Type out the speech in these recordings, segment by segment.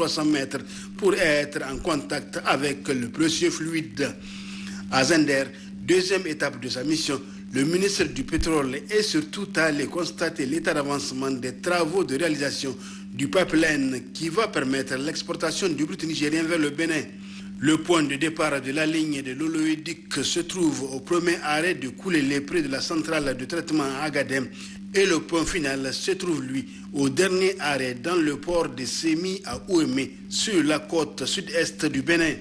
300 mètres pour être en contact avec le précieux fluide. À Zender, deuxième étape de sa mission, le ministre du Pétrole est surtout allé constater l'état d'avancement des travaux de réalisation du pipeline qui va permettre l'exportation du brut nigérien vers le Bénin. Le point de départ de la ligne de l'Oloéduc se trouve au premier arrêt de Koulélé près de la centrale de traitement à Agadem et le point final se trouve, lui, au dernier arrêt dans le port de Sémi à Ouémé sur la côte sud-est du Bénin.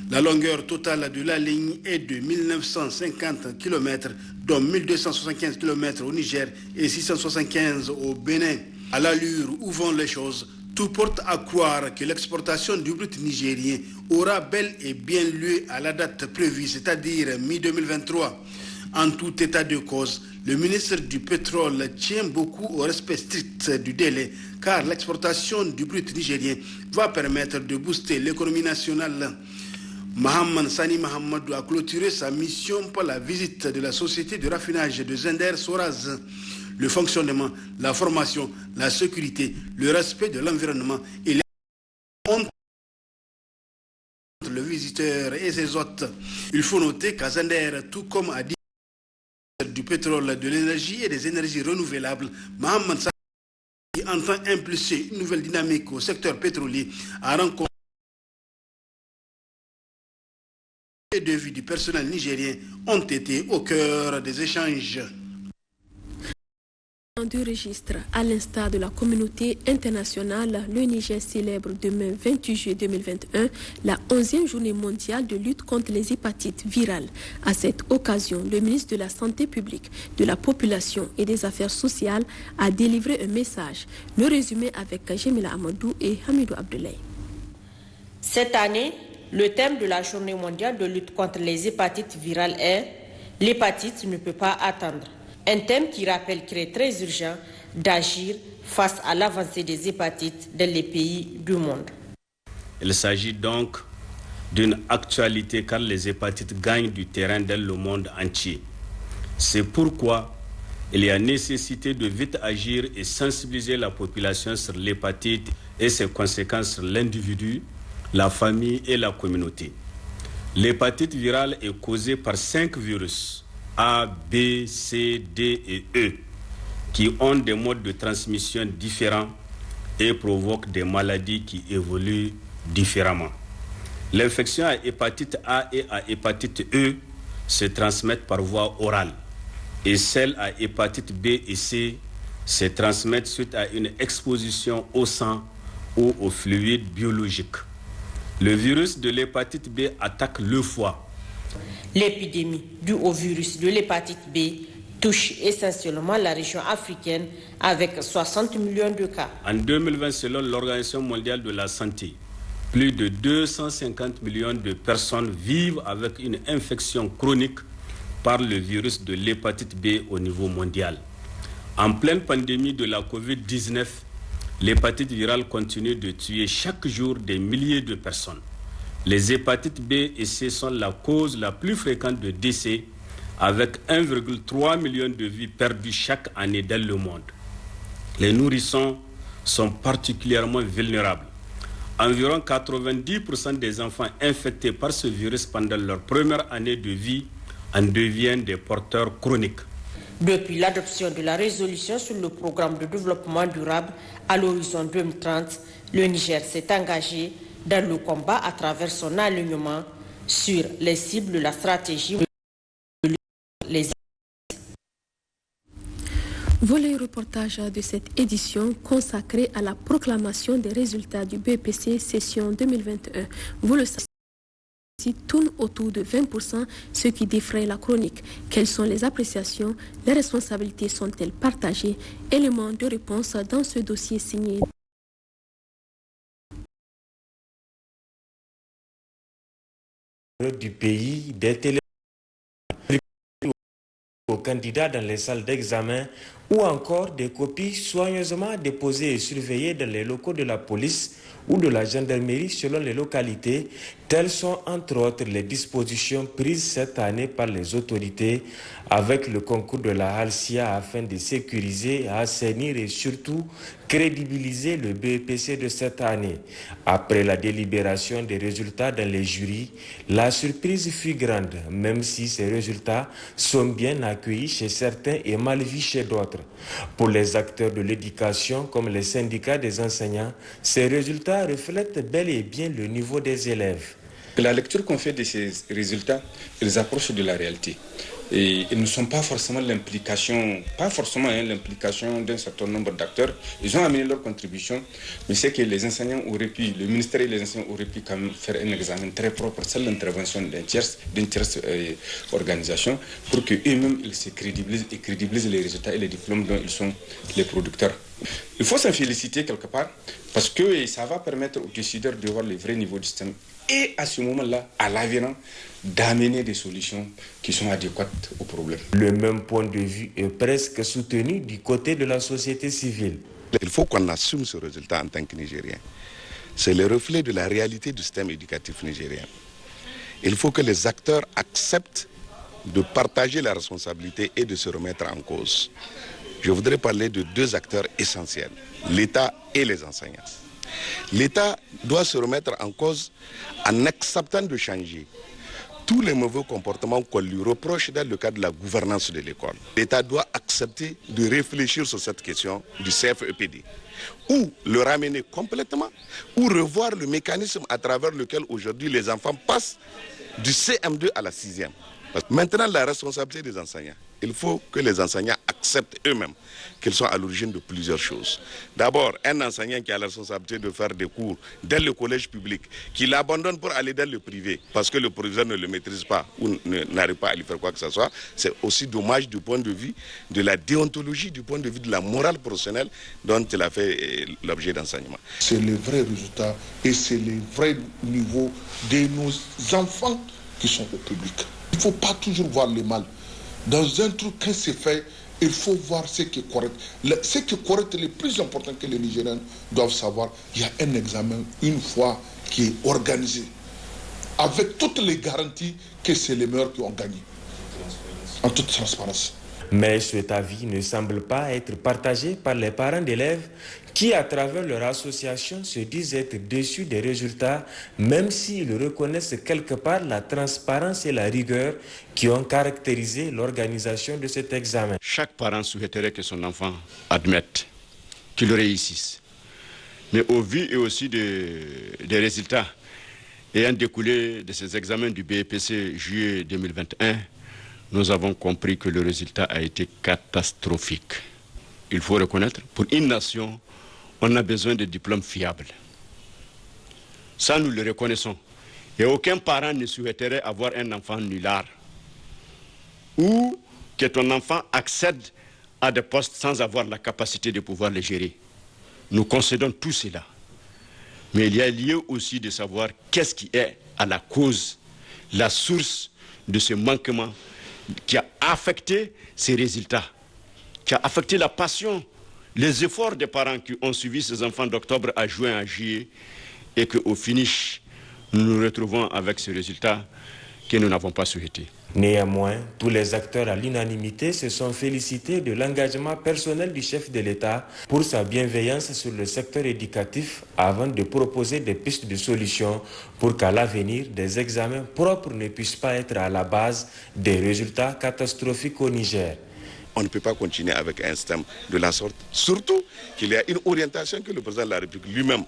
La longueur totale de la ligne est de 1950 km, dont 1275 km au Niger et 675 au Bénin. À l'allure où vont les choses, tout porte à croire que l'exportation du brut nigérien aura bel et bien lieu à la date prévue, c'est-à-dire mi-2023. En tout état de cause, le ministre du Pétrole tient beaucoup au respect strict du délai, car l'exportation du brut nigérien va permettre de booster l'économie nationale. Mohamed Sani Mahamadou a clôturé sa mission par la visite de la société de raffinage de Zender Soraz. Le fonctionnement, la formation, la sécurité, le respect de l'environnement et les honte le visiteur et ses hôtes. Il faut noter qu'à Zender, tout comme a dit du pétrole, de l'énergie et des énergies renouvelables, Mohamed Sani, qui entend impulser une nouvelle dynamique au secteur pétrolier, a rencontré les devis du personnel nigérien ont été au cœur des échanges. Du registre, à l'instar de la communauté internationale, le Niger célèbre demain 28 juillet 2021 la 11e journée mondiale de lutte contre les hépatites virales. À cette occasion, le ministre de la Santé publique, de la Population et des Affaires sociales a délivré un message. Le résumé avec Jemila Amadou et Hamidou Abdoulaye. Cette année, le thème de la journée mondiale de lutte contre les hépatites virales est « L'hépatite ne peut pas attendre ». Un thème qui rappelle qu'il est très urgent d'agir face à l'avancée des hépatites dans les pays du monde. Il s'agit donc d'une actualité car les hépatites gagnent du terrain dans le monde entier. C'est pourquoi il y a nécessité de vite agir et sensibiliser la population sur l'hépatite et ses conséquences sur l'individu, la famille et la communauté. L'hépatite virale est causée par 5 virus A, B, C, D et E qui ont des modes de transmission différents et provoquent des maladies qui évoluent différemment. L'infection à hépatite A et à hépatite E se transmettent par voie orale et celles à hépatite B et C se transmettent suite à une exposition au sang ou aux fluides biologiques. Le virus de l'hépatite B attaque le foie. L'épidémie due au virus de l'hépatite B touche essentiellement la région africaine avec 60 millions de cas. En 2020, selon l'Organisation mondiale de la santé, plus de 250 millions de personnes vivent avec une infection chronique par le virus de l'hépatite B au niveau mondial. En pleine pandémie de la Covid-19, l'hépatite virale continue de tuer chaque jour des milliers de personnes. Les hépatites B et C sont la cause la plus fréquente de décès, avec 1,3 million de vies perdues chaque année dans le monde. Les nourrissons sont particulièrement vulnérables. Environ 90% des enfants infectés par ce virus pendant leur première année de vie en deviennent des porteurs chroniques. Depuis l'adoption de la résolution sur le programme de développement durable à l'horizon 2030, le Niger s'est engagé dans le combat à travers son alignement sur les cibles de la stratégie de les. Volet reportage de cette édition consacrée à la proclamation des résultats du BPC session 2021. Vous le savez, tourne autour de 20%, ce qui défraie la chronique. Quelles sont les appréciations? Les responsabilités sont-elles partagées? Éléments de réponse dans ce dossier signé. Du pays, des télé aux candidats dans les salles d'examen ou encore des copies soigneusement déposées et surveillées dans les locaux de la police ou de la gendarmerie selon les localités. Telles sont entre autres les dispositions prises cette année par les autorités avec le concours de la Halcia afin de sécuriser, assainir et surtout crédibiliser le BEPC de cette année. Après la délibération des résultats dans les jurys, la surprise fut grande, même si ces résultats sont bien accueillis chez certains et mal vus chez d'autres. Pour les acteurs de l'éducation comme les syndicats des enseignants, ces résultats reflètent bel et bien le niveau des élèves. La lecture qu'on fait de ces résultats, ils approchent de la réalité. Et ils ne sont pas forcément l'implication d'un certain nombre d'acteurs. Ils ont amené leur contribution, mais c'est que les enseignants auraient pu, le ministère et les enseignants auraient pu quand même faire un examen très propre sans l'intervention d'une tierce organisation pour qu'eux-mêmes ils se crédibilisent les résultats et les diplômes dont ils sont les producteurs. Il faut s'en féliciter quelque part parce que ça va permettre aux décideurs de voir le vrai niveau du système et à ce moment-là, à l'avenir, d'amener des solutions qui sont adéquates aux problèmes. Le même point de vue est presque soutenu du côté de la société civile. Il faut qu'on assume ce résultat en tant que Nigérien. C'est le reflet de la réalité du système éducatif nigérien. Il faut que les acteurs acceptent de partager la responsabilité et de se remettre en cause. Je voudrais parler de deux acteurs essentiels, l'État et les enseignants. L'État doit se remettre en cause en acceptant de changer tous les mauvais comportements qu'on lui reproche dans le cadre de la gouvernance de l'école. L'État doit accepter de réfléchir sur cette question du CFEPD, ou le ramener complètement, ou revoir le mécanisme à travers lequel aujourd'hui les enfants passent du CM2 à la 6e. Maintenant, la responsabilité des enseignants. Il faut que les enseignants acceptent eux-mêmes qu'ils sont à l'origine de plusieurs choses. D'abord, un enseignant qui a la responsabilité de faire des cours dans le collège public, qui l'abandonne pour aller dans le privé, parce que le professeur ne le maîtrise pas ou n'arrive pas à lui faire quoi que ce soit, c'est aussi dommage du point de vue de la déontologie, du point de vue de la morale professionnelle dont il a fait l'objet d'enseignement. C'est le vrai résultat et c'est le vrai niveau de nos enfants qui sont au public. Il ne faut pas toujours voir le mal. Dans un truc, quand c'est fait, il faut voir ce qui est correct. Ce qui est correct est le plus important que les Nigériens doivent savoir. Il y a un examen, une fois, qui est organisé, avec toutes les garanties que c'est les meilleurs qui ont gagné, en toute transparence. Mais cet avis ne semble pas être partagé par les parents d'élèves qui, à travers leur association, se disent être déçus des résultats, même s'ils reconnaissent quelque part la transparence et la rigueur qui ont caractérisé l'organisation de cet examen. Chaque parent souhaiterait que son enfant admette qu'il réussisse. Mais au vu et aussi des résultats ayant découlé de ces examens du BEPC juillet 2021, nous avons compris que le résultat a été catastrophique. Il faut reconnaître, pour une nation, on a besoin de diplômes fiables. Ça, nous le reconnaissons. Et aucun parent ne souhaiterait avoir un enfant nullard ou que ton enfant accède à des postes sans avoir la capacité de pouvoir les gérer. Nous concédons tout cela. Mais il y a lieu aussi de savoir qu'est-ce qui est à la cause, la source de ce manquement qui a affecté ces résultats, qui a affecté la passion, les efforts des parents qui ont suivi ces enfants d'octobre à juin, à juillet, et qu'au finish, nous nous retrouvons avec ce résultat que nous n'avons pas souhaité. Néanmoins, tous les acteurs à l'unanimité se sont félicités de l'engagement personnel du chef de l'État pour sa bienveillance sur le secteur éducatif avant de proposer des pistes de solutions pour qu'à l'avenir, des examens propres ne puissent pas être à la base des résultats catastrophiques au Niger. On ne peut pas continuer avec un système de la sorte, surtout qu'il y a une orientation que le président de la République lui-même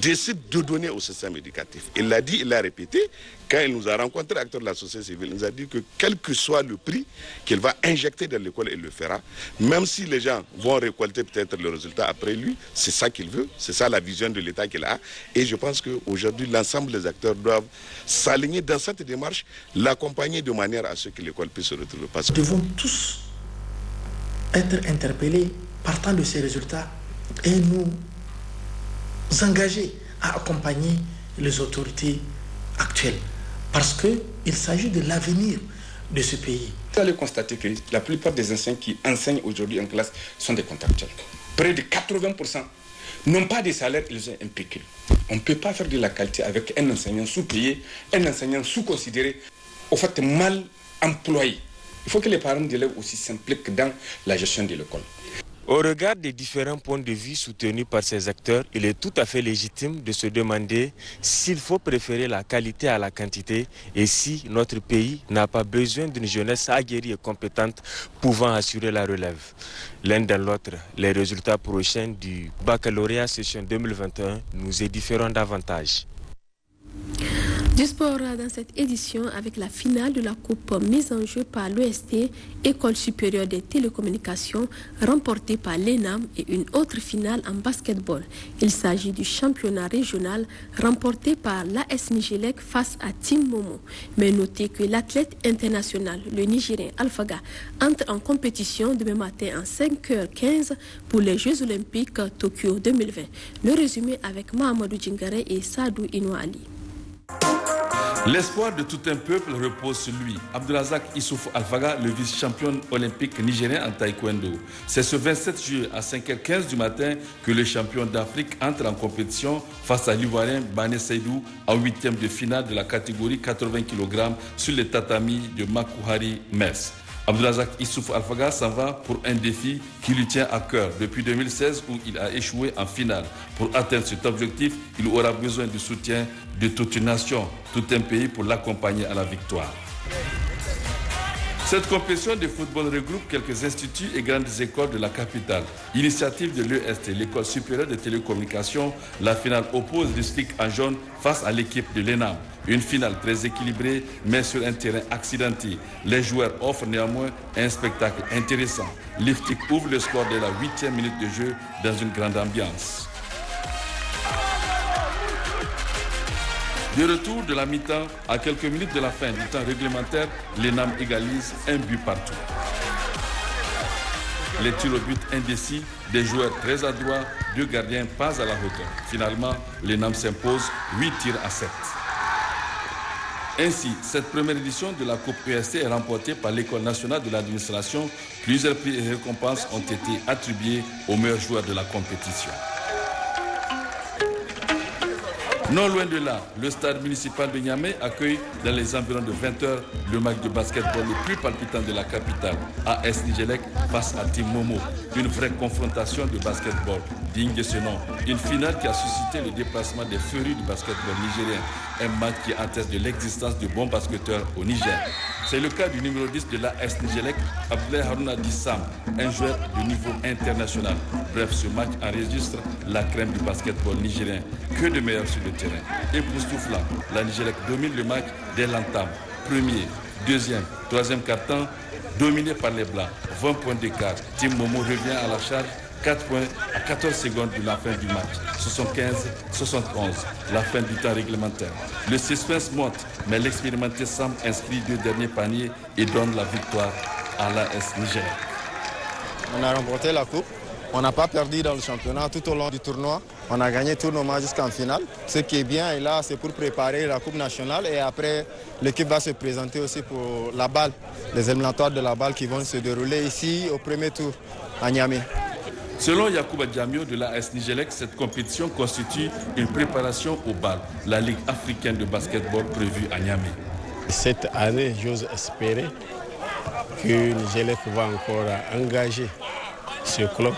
décide de donner au système éducatif. Il l'a dit, il l'a répété, quand il nous a rencontrés, acteurs de la société civile, il nous a dit que quel que soit le prix qu'il va injecter dans l'école, il le fera. Même si les gens vont récolter peut-être le résultat après lui, c'est ça qu'il veut, c'est ça la vision de l'État qu'il a. Et je pense qu'aujourd'hui, l'ensemble des acteurs doivent s'aligner dans cette démarche, l'accompagner de manière à ce que l'école puisse se retrouver. Nous devons tous être interpellés partant de ces résultats et nous engager à accompagner les autorités actuelles parce qu'il s'agit de l'avenir de ce pays. Vous allez constater que la plupart des enseignants qui enseignent aujourd'hui en classe sont des contractuels. Près de 80% n'ont pas de salaire, ils ont un pécule. On ne peut pas faire de la qualité avec un enseignant sous-payé, un enseignant sous-considéré, au fait mal employé. Il faut que les parents d'élèves aussi s'impliquent dans la gestion de l'école. Au regard des différents points de vue soutenus par ces acteurs, il est tout à fait légitime de se demander s'il faut préférer la qualité à la quantité et si notre pays n'a pas besoin d'une jeunesse aguerrie et compétente pouvant assurer la relève. L'un dans l'autre, les résultats prochains du baccalauréat session 2021 nous édifieront davantage. Du sport dans cette édition avec la finale de la coupe mise en jeu par l'EST, École supérieure des télécommunications, remportée par l'ENAM et une autre finale en basketball. Il s'agit du championnat régional remporté par l'AS Nigelec face à Team Momo. Mais notez que l'athlète international, le Nigérien Alphaga, entre en compétition demain matin en 5h15 pour les Jeux Olympiques Tokyo 2020. Le résumé avec Mahamadou Djingare et Sadou Inouali. L'espoir de tout un peuple repose sur lui. Abdelrazak Issoufou Alphaga, le vice-champion olympique nigérien en taekwondo. C'est ce 27 juillet à 5h15 du matin que le champion d'Afrique entre en compétition face à l'Ivoirien Bané Seydou en 8e de finale de la catégorie 80 kg sur les tatamis de Makuhari Metz. Abdelrazak Issoufou Alphaga s'en va pour un défi qui lui tient à cœur depuis 2016 où il a échoué en finale. Pour atteindre cet objectif, il aura besoin du soutien de toute une nation, tout un pays pour l'accompagner à la victoire. Cette compétition de football regroupe quelques instituts et grandes écoles de la capitale. Initiative de l'EST, l'École supérieure de télécommunications, la finale oppose l'District en jaune face à l'équipe de l'ENAM. Une finale très équilibrée, mais sur un terrain accidenté. Les joueurs offrent néanmoins un spectacle intéressant. Liftik ouvre le score dès la 8e minute de jeu dans une grande ambiance. De retour de la mi-temps, à quelques minutes de la fin du temps réglementaire, l'ENAM égalise un but partout. Les tirs au but indécis, des joueurs très adroits, 2 gardiens pas à la hauteur. Finalement, l'ENAM s'impose 8 tirs à 7. Ainsi, cette première édition de la Coupe EST est remportée par l'École nationale de l'administration. Plusieurs prix et récompenses ont été attribués aux meilleurs joueurs de la compétition. Non loin de là, le stade municipal de Niamey accueille dans les environs de 20h le match de basketball le plus palpitant de la capitale, AS Nigelec face à Team Momo. Une vraie confrontation de basketball digne de ce nom. Une finale qui a suscité le déplacement des férus du basketball nigérien. Un match qui atteste de l'existence de bons basketteurs au Niger. C'est le cas du numéro 10 de l'AS Nigelec, Abdoulaye Harouna Dissam, un joueur de niveau international. Bref, ce match enregistre la crème du basketball nigérien. Que de meilleurs sur le terrain. Époustouflant, la Nigelec domine le match dès l'entame. Premier, deuxième, troisième quart-temps, dominé par les Blancs. 20 points d'écart. Team Momo revient à la charge. 4 points à 14 secondes de la fin du match. 75-71, la fin du temps réglementaire. Le suspense monte, mais l'expérimenté Sam inscrit 2 derniers paniers et donne la victoire à l'AS Niger. On a remporté la coupe. On n'a pas perdu dans le championnat tout au long du tournoi. On a gagné tout nos matchs jusqu'en finale. Ce qui est bien, et là, c'est pour préparer la Coupe nationale. Et après, l'équipe va se présenter aussi pour la balle, les éliminatoires de la balle qui vont se dérouler ici au premier tour à Niamey. Selon Yacouba Diamio de l'AS Nigelec, cette compétition constitue une préparation au BAL, la Ligue africaine de basketball prévue à Niamey. Cette année, j'ose espérer que Nigelec va encore engager ce club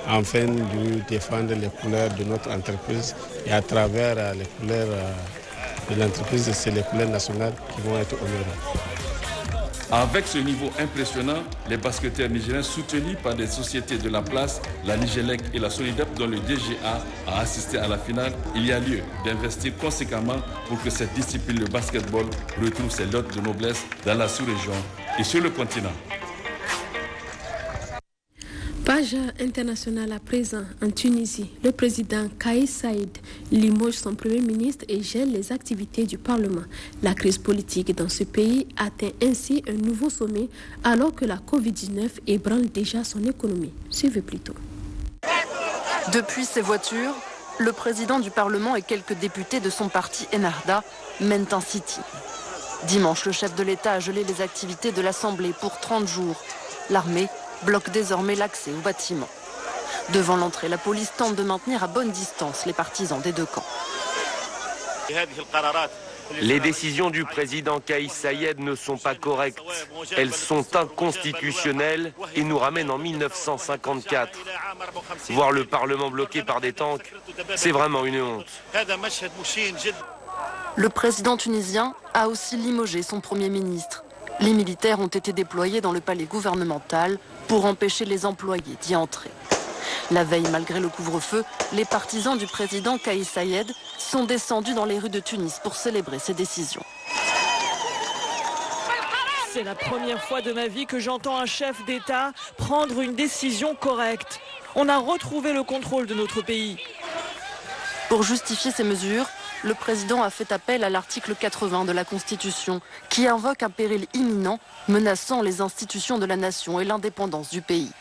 afin de défendre les couleurs de notre entreprise et à travers les couleurs de l'entreprise, c'est les couleurs nationales qui vont être honorées. Avec ce niveau impressionnant, les basketteurs nigériens soutenus par des sociétés de la place, la Nigelec et la Solidep dont le DGA a assisté à la finale, il y a lieu d'investir conséquemment pour que cette discipline, le basketball, retrouve ses lots de noblesse dans la sous-région et sur le continent. Page internationale à présent en Tunisie. Le président Kais Saïed limoge son premier ministre et gèle les activités du Parlement. La crise politique dans ce pays atteint ainsi un nouveau sommet alors que la Covid-19 ébranle déjà son économie. Suivez plutôt. Depuis ses voitures, le président du Parlement et quelques députés de son parti Ennahda mènent un sit-in. Dimanche, le chef de l'État a gelé les activités de l'Assemblée pour 30 jours. L'armée bloque désormais l'accès au bâtiment. Devant l'entrée, la police tente de maintenir à bonne distance les partisans des deux camps. Les décisions du président Kaïs Saïed ne sont pas correctes. Elles sont inconstitutionnelles et nous ramènent en 1954. Voir le Parlement bloqué par des tanks, c'est vraiment une honte. Le président tunisien a aussi limogé son Premier ministre. Les militaires ont été déployés dans le palais gouvernemental pour empêcher les employés d'y entrer. La veille, malgré le couvre-feu, les partisans du président Kaïs Saïed sont descendus dans les rues de Tunis pour célébrer ces décisions. C'est la première fois de ma vie que j'entends un chef d'État prendre une décision correcte. On a retrouvé le contrôle de notre pays. Pour justifier ces mesures, le président a fait appel à l'article 80 de la Constitution, qui invoque un péril imminent menaçant les institutions de la nation et l'indépendance du pays.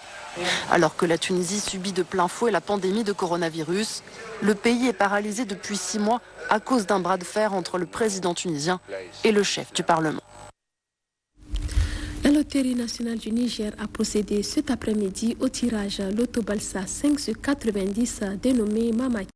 Alors que la Tunisie subit de plein fouet la pandémie de coronavirus, le pays est paralysé depuis 6 mois à cause d'un bras de fer entre le président tunisien et le chef du Parlement. La Loterie nationale du Niger a procédé cet après-midi au tirage Loto Balsa 5 sur 90 dénommé Mamaki.